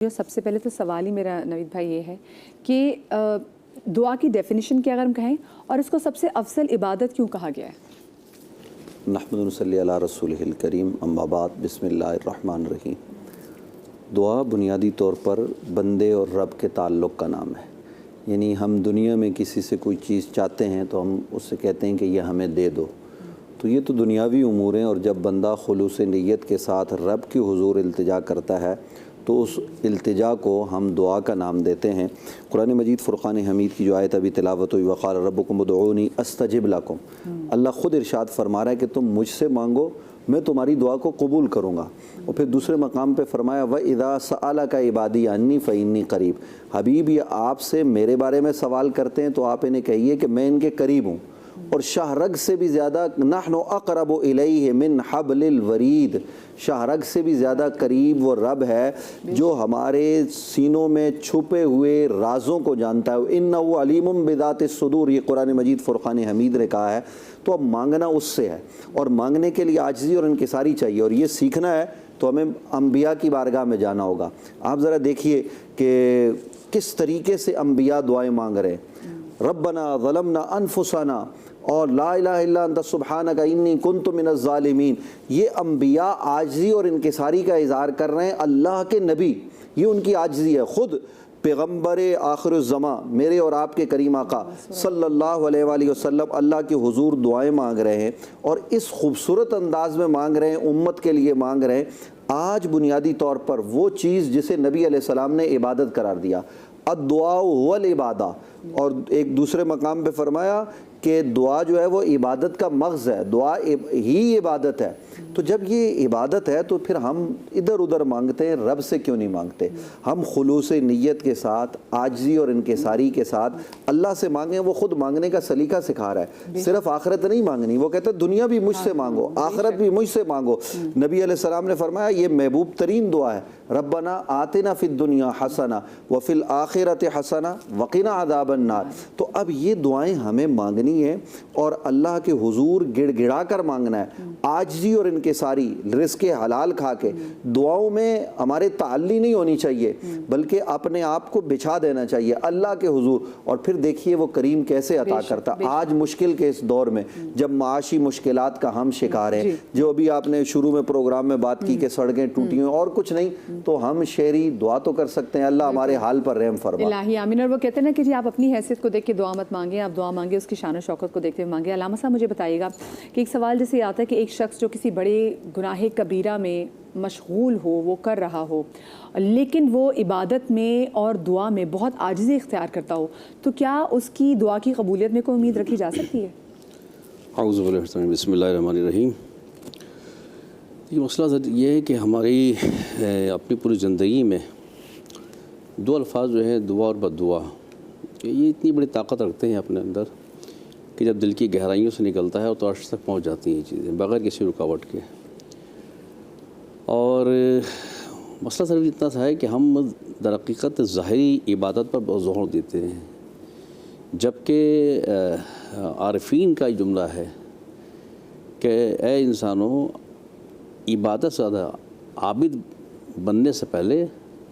सबसे पहले तो सवाल ही मेरा नवीद भाई ये है कि दुआ की डेफिनेशन क्या अगर हम कहें और इसको सबसे अफसल इबादत क्यों कहा गया है? नहमदुहु व नसल्ली अला रसूलिहिल करीम अम्मा बाद बिस्मिल्लाहिर्रहमानिर्रहीम। दुआ बुनियादी तौर पर बंदे और रब के ताल्लुक़ का नाम है। यानी हम दुनिया में किसी से कोई चीज़ चाहते हैं तो हम उससे कहते हैं कि यह हमें दे दो, तो ये तो दुनियावी उमूर हैं। और जब बंदा खुलूस नियत के साथ रब की हुज़ूर इल्तिजा करता है तो उस इल्तिजा को हम दुआ का नाम देते हैं। कुरान मजीद फ़ुरक़ान हमीद की जो आयत अभी तिलावत हुई, वक़ाल रब्बुकुम उदऊनी अस्तजिब लकुम, अल्लाह ख़ुद इरशाद फरमा रहा है कि तुम मुझसे मांगो, मैं तुम्हारी दुआ को कबूल करूँगा। और फिर दूसरे मकाम पे फरमाया व इज़ा सअलका इबादी अन्नी फ़इन्नी क़रीब, हबीब ये आपसे मेरे बारे में सवाल करते हैं तो आप इन्हें कहिए कि मैं इनके करीब हूँ। और शाहरग से भी ज़्यादा नहनु अक़रबु इलैहि मिन हब्लिल वरीद, शाहरग से भी ज़्यादा करीब वो रब है जो हमारे सीनों में छुपे हुए राज़ों को जानता है। इन्नहु अलीमुम बिज़ातिस सुदूर, ये कुरान मजीद फ़ुरक़ान हमीद ने कहा है। तो अब मांगना उससे है और मांगने के लिए आजिज़ी और इनकिसारी चाहिए, और ये सीखना है तो हमें अम्बिया की बारगाह में जाना होगा। आप ज़रा देखिए कि किस तरीके से अम्बिया दुआएँ मांग रहे हैं। रब्बना ज़लमना अनफुसना और ला इलाहा इल्ला अंता सुब्हानका इन्नी कुन्तु मिनज़ ज़ालिमीन। ये अम्बिया आजिज़ी और इनकिसारी का इज़हार कर रहे हैं। अल्लाह के नबी, ये उनकी आजिज़ी है। ख़ुद पैगम्बर आखिरुज़्ज़मा मेरे और आपके करीम आका सल्लल्लाहु अलैहि वसल्लम अल्लाह के हुज़ूर दुआएं मांग रहे हैं, और इस खूबसूरत अंदाज में मांग रहे हैं, उम्मत के लिए मांग रहे हैं। आज बुनियादी तौर पर वो चीज़ जिसे नबी अलैहिस्सलाम ने इबादत करार दिया, अद्दुआ हुवल इबादा, और एक दूसरे मकाम पे फरमाया कि दुआ जो है वो इबादत का मग़ज़ है, दुआ ही इबादत है। तो जब ये इबादत है तो फिर हम इधर उधर मांगते हैं, रब से क्यों नहीं मांगते? हम खुलूस नियत के साथ, आजिज़ी और इनकिसारी के साथ अल्लाह से मांगें। वो ख़ुद मांगने का सलीका सिखा रहा है। सिर्फ आखिरत नहीं मांगनी, वो कहता है दुनिया भी मुझसे मांगो, आखिरत भी मुझसे मांगो। नबी अलैहिस्सलाम ने फरमाया ये महबूब तरीन दुआ है, रब्बना आतिना फ़िद दुनिया हसना व फ़िल आखिरति हसना वक़िना अज़ाबन नार। तो अब ये दुआएं हमें मांगनी है और अल्लाह के हुजूर गिड़गिड़ा कर मांगना है, आजिज़ी और इनकिसारी, रिज़्क़ हलाल खा के। दुआओं में हमारे ताल्ली नहीं होनी चाहिए, बल्कि अपने आप को बिछा देना चाहिए अल्लाह के हुजूर। और फिर देखिए वो करीम कैसे अता करता। आज मुश्किल के इस दौर में जब माशी मुश्किलात का हम शिकार हैं, जो अभी आपने शुरू में प्रोग्राम में बात की कि सड़कें टूटी हुई और कुछ नहीं, तो हम शेरी दुआ तो कर सकते हैं, अल्लाह हमारे हाल पर रहम फरमा। इलाही आमीन। और वो कहते हैं ना कि जी आप अपनी हैसियत को देख के दुआ मत मांगे, आप दुआ मांगे उसकी शान शौकत को देखते हुए मांगे। अल्लामा साहब मुझे बताइएगा कि एक सवाल जैसे आता है कि एक शख्स जो किसी बड़े गुनाह कबीरा में मशगूल हो, वो कर रहा हो, लेकिन वो इबादत में और दुआ में बहुत आजिज़ी इख्तियार करता हो, तो क्या उसकी दुआ की कबूलियत में कोई उम्मीद रखी जा सकती है? औज़ु बिल्लाहि बिस्मिल्लाहिर्रहमानिर्रहीम। ये मसला ये है कि हमारी अपनी पूरी ज़िंदगी में दो अल्फाज जो है दुआ और बद्दुआ, ये इतनी बड़ी ताकत रखते हैं अपने अंदर कि जब दिल की गहराइयों से निकलता है तो अर्श तक पहुंच जाती हैं ये चीज़ें बग़ैर किसी रुकावट के। और मसला सिर्फ इतना सा है कि हम दरहकीकत ज़ाहिरी इबादत पर बहुत ज़ोर देते हैं, जबकि आरिफीन का जुमला है कि ए इंसानों, इबादत से ज़्यादा आबिद बनने से पहले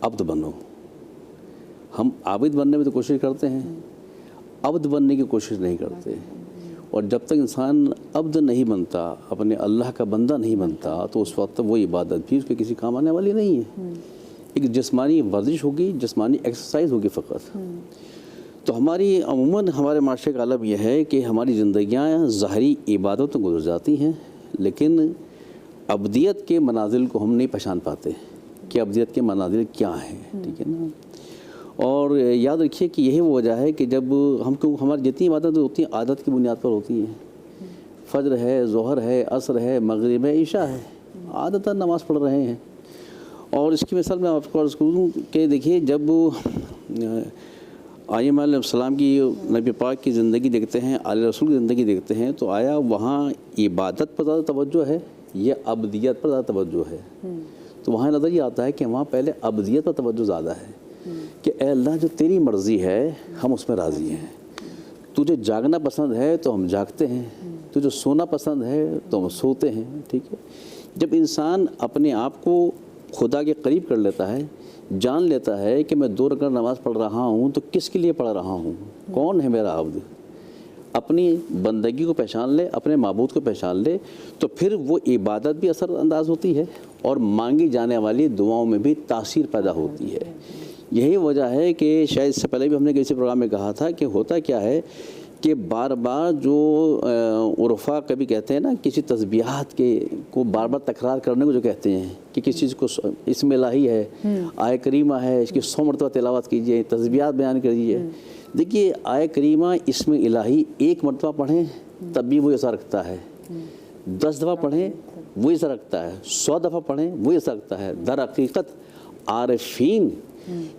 अब्द बनो। हम आबिद बनने में तो कोशिश करते हैं, अब्द बनने की कोशिश नहीं करते। और जब तक इंसान अब्द नहीं बनता, अपने अल्लाह का बंदा नहीं बनता, तो उस वक्त वो इबादत भी उसके किसी काम आने वाली नहीं है। एक जिस्मानी वर्जिश होगी, जिस्मानी एक्सरसाइज होगी फ़कत। तो हमारी अमूमन हमारे माशरे का आलम यह है कि हमारी ज़िंदगियाँ ज़ाहरी इबादत तो गुजर जाती हैं, लेकिन अब्दियत के मनाजिल को हम नहीं पहचान पाते कि अब्दियत के मनाजिल क्या हैं। ठीक है ना? और याद रखिए कि यही वो वजह है कि जब हमारी जितनी इबादत होती हैं आदत की बुनियाद पर होती हैं। फ़ज्र है, ज़ोहर है, असर है, मगरिब है, इशा है, आदतन नमाज़ पढ़ रहे हैं। और इसकी मिसाल मैं आपको अर्ज़ करूँ कि देखिए, जब आइम अलैहिस्सलाम की नबी पाक की ज़िंदगी देखते हैं, आले रसूल की ज़िंदगी देखते हैं, तो आया वहाँ इबादत पर ज़्यादा तवज्जो है या अब्दियत पर ज़्यादा तवज्जो है? तो वहाँ नज़र ये आता है कि वहाँ पहले अब्दियत पर तवज्जो ज़्यादा है कि ए अल्लाह, जो तेरी मर्ज़ी है हम उसमें राज़ी हैं। तुझे जागना पसंद है तो हम जागते हैं, तुझे सोना पसंद है तो हम सोते हैं। ठीक है? जब इंसान अपने आप को खुदा के करीब कर लेता है, जान लेता है कि मैं 2 रकात नमाज़ पढ़ रहा हूँ तो किसके लिए पढ़ रहा हूँ, कौन है मेरा अब्द, अपनी बंदगी को पहचान ले, अपने माबूद को पहचान ले, तो फिर वो इबादत भी असरअंदाज होती है और मांगी जाने वाली दुआओं में भी तासीर पैदा होती है। यही वजह है कि शायद इससे पहले भी हमने किसी प्रोग्राम में कहा था कि होता क्या है कि बार बार जो उर्फ़ा कभी कहते हैं ना, किसी तस्बीहात के को बार बार तकरार करने को जो कहते हैं कि किसी चीज़ को, इसमें इलाही है, आय करीमा है, इसकी 100 मरतबा तिलावत कीजिए, तस्बीहात बयान कीजिए। देखिए आय करीमा इसमें इलाही 1 मरतबा पढ़ें तब भी वो असर रखता है, 10 दफ़ा पढ़ें वो असर रखता है, 100 दफ़ा पढ़ें वो असर रखता है। दर हकीकत आरिफीन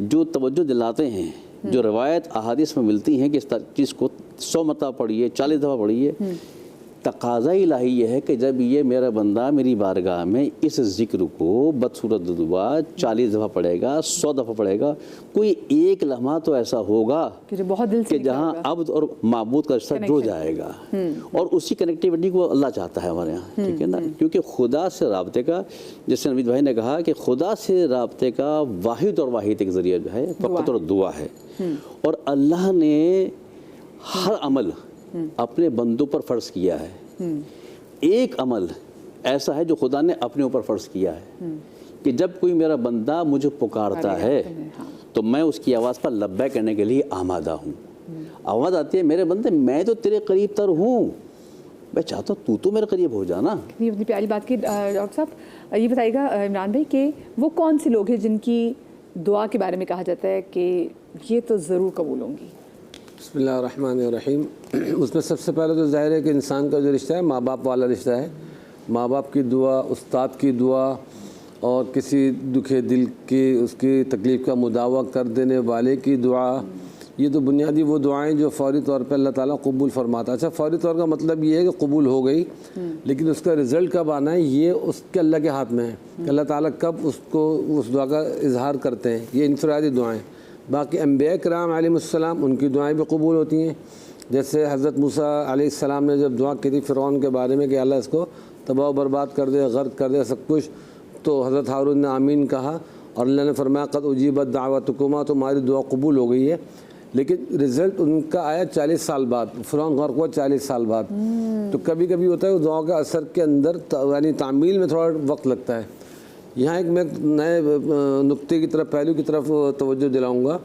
जो तवज्जो दिलाते हैं, जो रवायत अहादीस में मिलती हैं कि इस चीज़ को 100 मरतबा पढ़िए, 40 दफ़ा पढ़िए, तकाज़ा इलाही ये है कि जब ये मेरा बंदा मेरी बारगाह में इस ज़िक्र को बदसूरत दुआ 40 दफ़ा पढ़ेगा, 100 दफ़ा पढ़ेगा, कोई एक लम्हा तो ऐसा होगा कि जो बहुत दिल से कि जहाँ अब्द और माबूद का रिश्ता जुड़ जाएगा। और उसी कनेक्टिविटी को अल्लाह चाहता है हमारे यहाँ, ठीक है ना, क्योंकि खुदा से राब्ते का, जैसे नवीद भाई ने कहा कि खुदा से राब्ते का वाहिद और वाहिद एक ज़रिया जो है फ़क़त और दुआ है। और अल्लाह ने हर अमल अपने बंदों पर फ़र्ज़ किया है। एक अमल ऐसा है जो खुदा ने अपने ऊपर फ़र्ज़ किया है कि जब कोई मेरा बंदा मुझे पुकारता है तो मैं उसकी आवाज़ पर लब्बै कहने के लिए आमादा हूँ। आवाज़ आती है, मेरे बंदे मैं तो तेरे करीब तर हूँ, मैं चाहता हूँ तू तो मेरे करीब हो जाना। ये अपनी प्यारी बात की। डॉक्टर साहब ये बताइएगा इमरान भाई कि वो कौन से लोग हैं जिनकी दुआ के बारे में कहा जाता है कि ये तो ज़रूर कबूल होंगी? बिस्मिल्लाहिर्रहमानिर्रहीम। उसमें सबसे पहले तो ज़ाहिर है कि इंसान का जो रिश्ता है माँ बाप वाला रिश्ता है। माँ बाप की दुआ, उस्ताद की दुआ और किसी दुखे दिल की उसकी तकलीफ़ का मुदावा कर देने वाले की दुआ, ये तो बुनियादी वो दुआएं जो फ़ौरी तौर पे अल्लाह ताला कबूल फरमाता है। अच्छा, फ़ौरी तौर का मतलब ये है कि कबूल हो गई, लेकिन उसका रिज़ल्ट कब आना है ये उसके अल्लाह के हाथ में है कि अल्लाह ताला कब उसको उस दुआ का इजहार करते हैं। ये इनफरादी दुआएं। बाकी अंबिया किराम अलैहिस्सलाम उनकी दुआएं भी कबूल होती हैं। जैसे हज़रत मूसा अलैहिस्सलाम ने जब दुआ की थी फ़िरौन के बारे में कि अल्लाह इसको तबाह बर्बाद कर दे, गर्क कर दे सब कुछ, तो हज़रत हारून ने आमीन कहा और अल्लाह ने फरमाया क़द उजीबत दावतुकुमा, तुम्हारी दुआ कबूल हो गई है। लेकिन रिज़ल्ट उनका आया 40 साल बाद, फ़िरौन गर्क हुआ 40 साल बाद। तो कभी कभी होता है दुआ का असर के अंदर यानी तामील में थोड़ा वक्त लगता है। यहाँ एक मैं नए नुक्ते की तरफ, पहलू की तरफ तवज्जो दिलाऊंगा।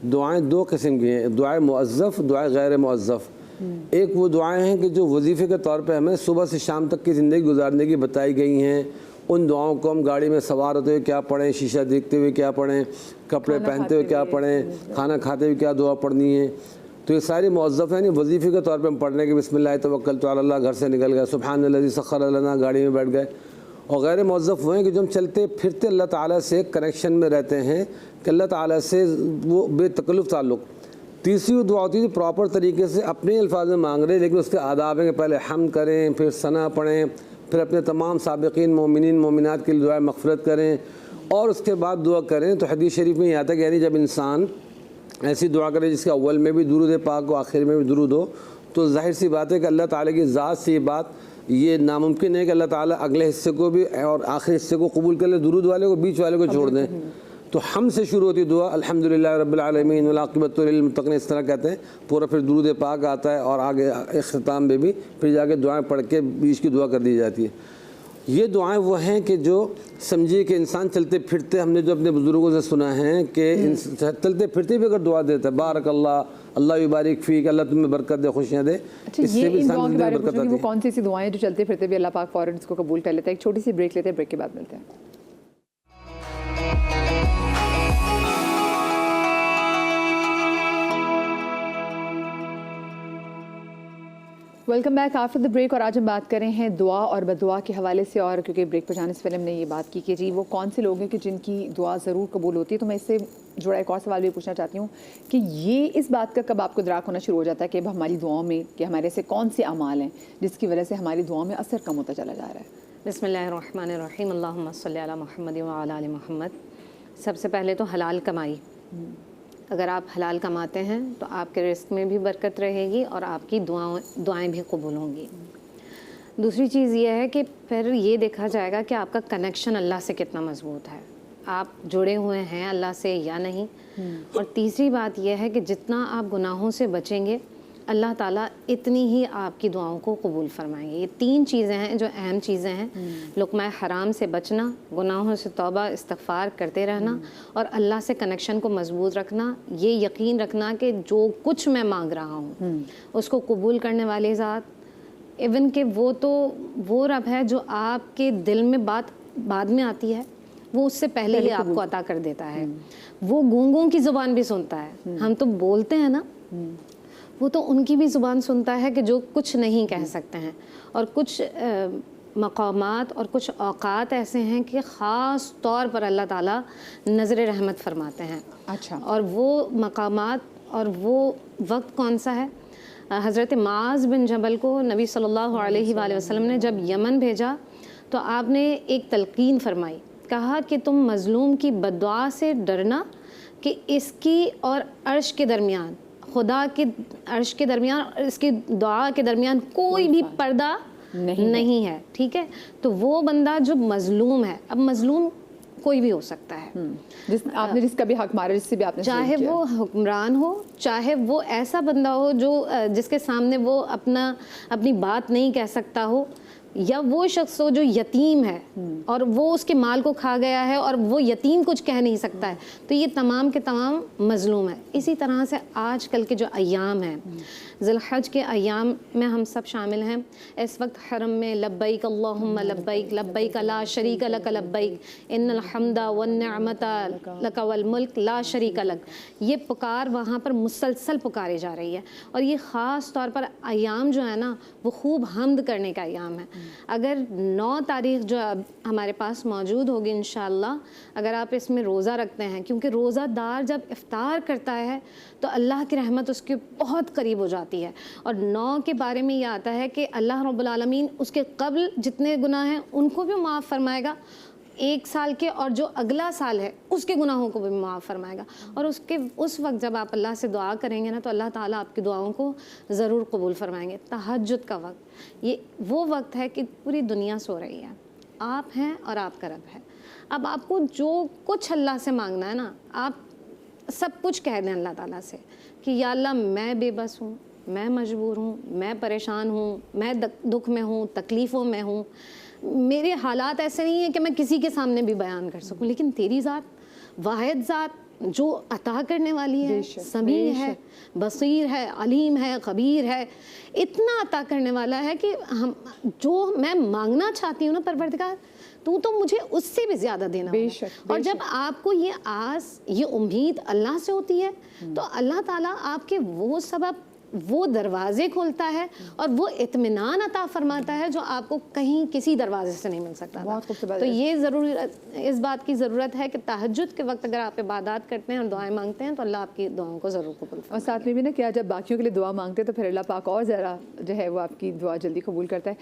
दुआएं 2 किस्म की हैं, दुआएं मुअज़्ज़फ़, दुआएं गैर मुअज़्ज़फ़। एक वो दुआएं हैं कि जो वजीफ़े के तौर पे हमें सुबह से शाम तक की ज़िंदगी गुजारने की बताई गई हैं। उन दुआओं को हम गाड़ी में सवार होते हुए क्या पढ़ें, शीशा देखते हुए क्या पढ़ें, कपड़े पहनते हुए क्या पढ़ें, खाना खाते हुए क्या दुआ पढ़नी है, तो ये सारी मुअज़्ज़फ़ हैं। वजीफ़े के तौर पर हम पढ़ने के बिस्मिल्लाह तवक्कलतु अल्लाह, घर से निकल गए, सुब्हानल्लज़ी सख़्ख़र लना, गाड़ी में बैठ गए। और गैर मुअज़्ज़फ़ वो हैं कि जो हम चलते फिरते अल्लाह ताला से कनेक्शन में रहते हैं कि अल्लाह ताला से वो बेतकल्लुफ़ ताल्लुक़। तीसरी दुआ होती है प्रॉपर तरीके से अपने अल्फाज में मांग रहे, लेकिन उसके आदाब हैं कि पहले हम करें, फिर सना पढ़ें, फिर अपने तमाम साबिक़ीन मोमिनीन मोमिनात के लिए दुआ मग़फ़िरत करें और उसके बाद दुआ करें। तो हदीस शरीफ में ये आता है कि यानी जब इंसान ऐसी दुआ करे जिसके अव्वल में भी दुरूद पाक हो, आखिर में भी दुरूद हो, तो ज़ाहिर सी बात है कि अल्लाह ताला की ज़ात से ये बात ये नामुमकिन है कि अल्लाह ताला अगले हिस्से को भी और आखिरी हिस्से को कबूल कर ले, दुरूद वाले को बीच वाले को छोड़ दें। तो हम से शुरू होती दुआ अल्हम्दुलिल्लाह रब्बिल आलमीन वल आक़िबतु लिल मुत्तक़ीन, इस तरह कहते हैं। पूरा फिर दुरूद पाक आता है और आगे इख्तिताम में भी फिर जाके दुआएं पढ़ के बीच की दुआ कर दी जाती है। ये दुआएं वो हैं कि जो समझिए कि इंसान चलते फिरते, हमने जो अपने बुज़ुर्गों से सुना है कि चलते फिरते भी अगर दुआ देता है, बारक अल्लाह, अल्लाह युबारिक फ़ीक, अल्लाह तुम्हें बरकत दे, खुशियाँ दे, इससे भी इंसान की बरकत आती है। वो कौन सी ऐसी दुआएं जो चलते फिरते भी अल्लाह पाक फ़ौरन इसको कबूल कर लेता है? एक छोटी सी ब्रेक लेते हैं, ब्रेक के बाद मिलते हैं। Welcome back after the break. और आज हम बात कर रहे हैं दुआ और बददुआ के हवाले से। और क्योंकि ब्रेक पर जाने से पहले हमने ये बात की कि जी वो कौन से लोग हैं कि जिनकी दुआ ज़रूर कबूल होती है, तो मैं इससे जुड़ा एक और सवाल भी पूछना चाहती हूँ कि ये इस बात का कब आपको इदराक होना शुरू हो जाता है कि अब हमारी दुआओं में कि हमारे ऐसे कौन से अमाल हैं जिसकी वजह से हमारी दुआओं में असर कम होता चला जा रहा है? बिस्मिल्लाहिर्रहमानिर्रहीम, अल्लाहुम्मा सल्ली अला मुहम्मद व अला आलि मुहम्मद। सबसे पहले तो हलाल कमाई। अगर आप हलाल कमाते हैं तो आपके रिस्क में भी बरकत रहेगी और आपकी दुआएं भी कबूल होंगी। دوسری چیز یہ ہے کہ پھر یہ دیکھا جائے گا کہ آپ کا کنیکشن اللہ سے کتنا مضبوط ہے، آپ جڑے ہوئے ہیں اللہ سے یا نہیں. اور تیسری بات یہ ہے کہ جتنا آپ گناہوں سے بچیں گے اللہ تعالیٰ اتنی ہی آپ کی دعاؤں کو قبول فرمائیں گے. یہ 3 چیزیں ہیں جو اہم چیزیں ہیں، لقمہ حرام سے بچنا، گناہوں سے توبہ استغفار کرتے رہنا، اور اللہ سے کنیکشن کو مضبوط رکھنا. یہ یقین رکھنا کہ جو کچھ میں مانگ رہا ہوں اس کو قبول کرنے والی ذات، ایون کہ وہ تو وہ رب ہے جو آپ کے دل میں بات بعد میں آتی ہے، وہ اس سے پہلے ہی آپ کو عطا کر دیتا ہے. وہ گونگوں کی زبان بھی سنتا ہے. ہم تو بولتے ہیں نا، وہ تو ان کی بھی زبان سنتا ہے کہ جو کچھ نہیں کہہ سکتے ہیں. اور کچھ مقامات اور کچھ اوقات ایسے ہیں کہ خاص طور پر اللہ تعالیٰ نظر رحمت فرماتے ہیں. اچھا. اور وہ مقامات اور وہ وقت کون سا ہے؟ حضرت معاذ بن جبل کو نبی صلی اللہ علیہ وآلہ وسلم نے جب یمن بھیجا تو آپ نے ایک تلقین فرمائی، کہا کہ تم مظلوم کی بد دعا سے ڈرنا کہ اس کی اور عرش کے درمیان، خدا کے عرش کے درمیان اور اس کی دعا کے درمیان کوئی بھی پردہ نہیں ہے. ٹھیک ہے، تو وہ بندہ جو مظلوم ہے، اب مظلوم کوئی بھی ہو سکتا ہے، آپ نے جس کا بھی حق مارا، جس سے بھی آپ نے چاہے وہ حکمران ہو، چاہے وہ ایسا بندہ ہو جو جس کے سامنے وہ اپنی بات نہیں کہہ سکتا ہو، یا وہ شخص ہو جو یتیم ہے اور وہ اس کے مال کو کھا گیا ہے اور وہ یتیم کچھ کہہ نہیں سکتا ہے. تو یہ تمام کے تمام مظلوم ہے. اسی طرح سے آج کل کے جو ایام ہیں، ذی الحج کے ایام میں ہم سب شامل ہیں. اس وقت حرم میں لبیک اللہم لبیک، لبیک لا شریک لک لبیک، ان الحمد والنعمت لک والملک لا شریک لک، یہ پکار وہاں پر مسلسل پکاری جا رہی ہے. اور یہ خاص طور پر ایام جو ہے نا وہ خوب حمد کرنے کا ایام ہے. اگر 9 تاریخ جو اب ہمارے پاس موجود ہوگی انشاءاللہ، اگر آپ اس میں روزہ رکھتے ہیں، کیونکہ روزہ دار جب افطار کرتا ہے تو اللہ کی رحمت اس کے بہت قریب ہو جاتی ہے. اور 9 کے بارے میں یہ آتا ہے کہ اللہ رب العالمین اس کے قبل جتنے گناہ ہیں ان کو بھی معاف فرمائے گا، 1 سال کے اور جو اگلا سال ہے اس کے گناہوں کو بھی معاف فرمائے گا. اور اس وقت جب آپ اللہ سے دعا کریں گے نا تو اللہ تعالیٰ آپ کی دعاؤں کو ضرور قبول فرمائیں گے. تہجد کا وقت یہ وہ وقت ہے کہ پوری دنیا سو رہی ہے، آپ ہیں اور آپ کا رب ہے. اب آپ کو جو کچھ اللہ سے مانگنا ہے نا، آپ سب کچھ کہہ دیں اللہ تعالیٰ سے کہ یا اللہ میں بے بس ہوں، میں مجبور ہوں، میں پریشان ہوں، میں دکھ میں ہوں، تکلیفوں میں ہوں، میرے حالات ایسے نہیں ہیں کہ میں کسی کے سامنے بھی بیان کر سکوں، لیکن تیری ذات، واحد ذات جو عطا کرنے والی ہے، سمیع ہے، بصیر ہے، علیم ہے، خبیر ہے، اتنا عطا کرنے والا ہے کہ جو میں مانگنا چاہتی ہوں نا پروردگار، تو مجھے اس سے بھی زیادہ دینا ہے. اور جب آپ کو یہ آس، یہ امید اللہ سے ہوتی ہے تو اللہ تعالیٰ آپ کے وہ سبب، وہ دروازے کھولتا ہے اور وہ اطمینان عطا فرماتا ہے جو آپ کو کہیں کسی دروازے سے نہیں مل سکتا تھا. تو یہ اس بات کی ضرورت ہے کہ تہجد کے وقت اگر آپ عبادات کرتے ہیں اور دعائیں مانگتے ہیں تو اللہ آپ کی دعاؤں کو ضرور قبول فرمائے. اور ساتھ میں بھی نا کیا جب باقیوں کے لیے دعا مانگتے ہیں تو پھر اللہ پاک اور زیادہ جو ہے وہ آپ کی دعا جلدی قبول کرتا ہے.